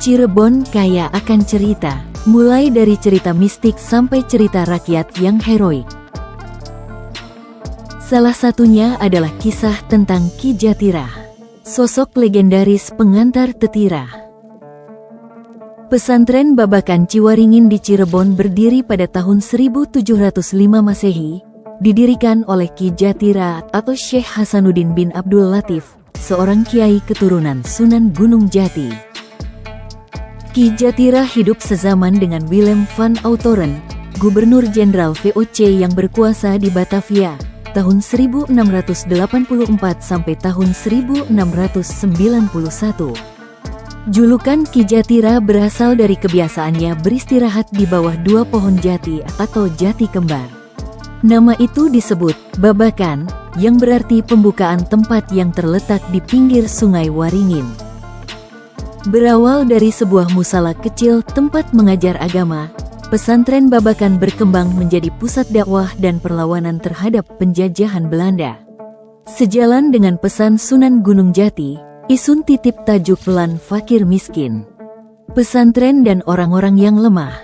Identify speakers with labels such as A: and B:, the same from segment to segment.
A: Cirebon kaya akan cerita, mulai dari cerita mistik sampai cerita rakyat yang heroik. Salah satunya adalah kisah tentang Ki Jatira, sosok legendaris pengantar tetira. Pesantren Babakan Ciwaringin di Cirebon berdiri pada tahun 1705 Masehi, didirikan oleh Ki Jatira atau Syekh Hasanuddin bin Abdul Latif, seorang kiai keturunan Sunan Gunung Jati. Ki Jatira hidup sezaman dengan Willem van Outeren, Gubernur Jenderal VOC yang berkuasa di Batavia, tahun 1684 sampai tahun 1691. Julukan Ki Jatira berasal dari kebiasaannya beristirahat di bawah dua pohon jati atau jati kembar. Nama itu disebut Babakan, yang berarti pembukaan tempat yang terletak di pinggir Sungai Waringin. Berawal dari sebuah musala kecil tempat mengajar agama, pesantren Babakan berkembang menjadi pusat dakwah dan perlawanan terhadap penjajahan Belanda. Sejalan dengan pesan Sunan Gunung Jati, Isun titip tajuk pelan fakir miskin, pesantren dan orang-orang yang lemah.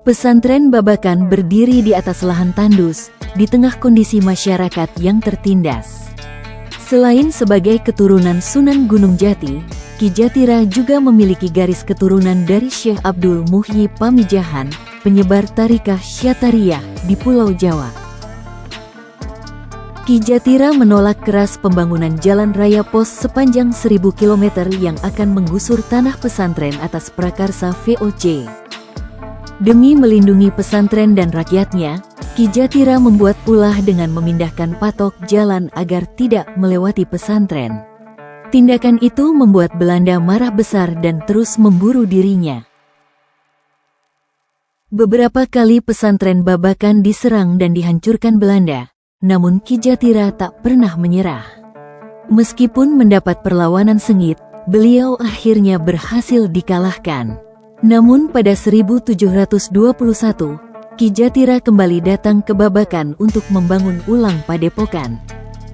A: Pesantren Babakan berdiri di atas lahan tandus, di tengah kondisi masyarakat yang tertindas. Selain sebagai keturunan Sunan Gunung Jati, Ki Jatira juga memiliki garis keturunan dari Syekh Abdul Muhyi Pamijahan, penyebar Tariqah Syatariyah di Pulau Jawa. Ki Jatira menolak keras pembangunan jalan raya pos sepanjang 1000 km yang akan menggusur tanah pesantren atas prakarsa VOC. Demi melindungi pesantren dan rakyatnya, Ki Jatira membuat ulah dengan memindahkan patok jalan agar tidak melewati pesantren. Tindakan itu membuat Belanda marah besar dan terus memburu dirinya. Beberapa kali pesantren Babakan diserang dan dihancurkan Belanda, namun Ki Jatira tak pernah menyerah. Meskipun mendapat perlawanan sengit, beliau akhirnya berhasil dikalahkan. Namun pada 1721, Ki Jatira kembali datang ke Babakan untuk membangun ulang padepokan.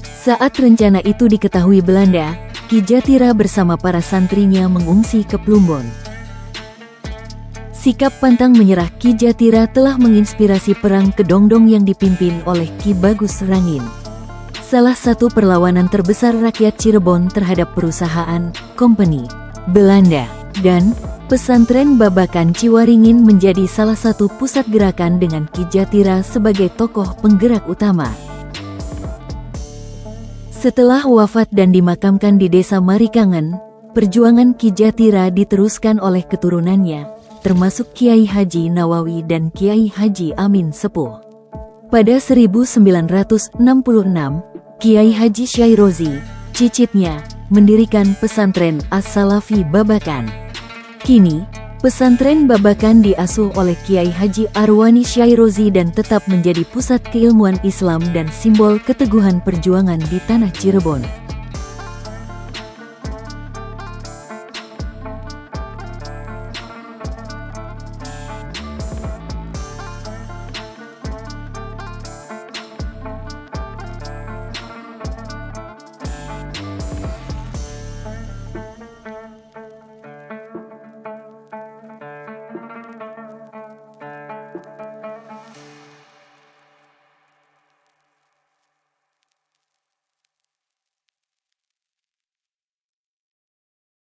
A: Saat rencana itu diketahui Belanda, Ki Jatira bersama para santrinya mengungsi ke Plumbon. Sikap pantang menyerah Ki Jatira telah menginspirasi perang Kedongdong yang dipimpin oleh Ki Bagus Rangin, salah satu perlawanan terbesar rakyat Cirebon terhadap perusahaan, kompeni, Belanda, dan pesantren Babakan Ciwaringin menjadi salah satu pusat gerakan dengan Ki Jatira sebagai tokoh penggerak utama. Setelah wafat dan dimakamkan di Desa Marikangen, perjuangan Ki Jatira diteruskan oleh keturunannya, termasuk Kiai Haji Nawawi dan Kiai Haji Amin Sepuh. Pada 1966, Kiai Haji Syairozi, cicitnya, mendirikan pesantren As-Salafi Babakan. Kini, pesantren Babakan diasuh oleh Kiai Haji Arwani Syairozi dan tetap menjadi pusat keilmuan Islam dan simbol keteguhan perjuangan di tanah Cirebon.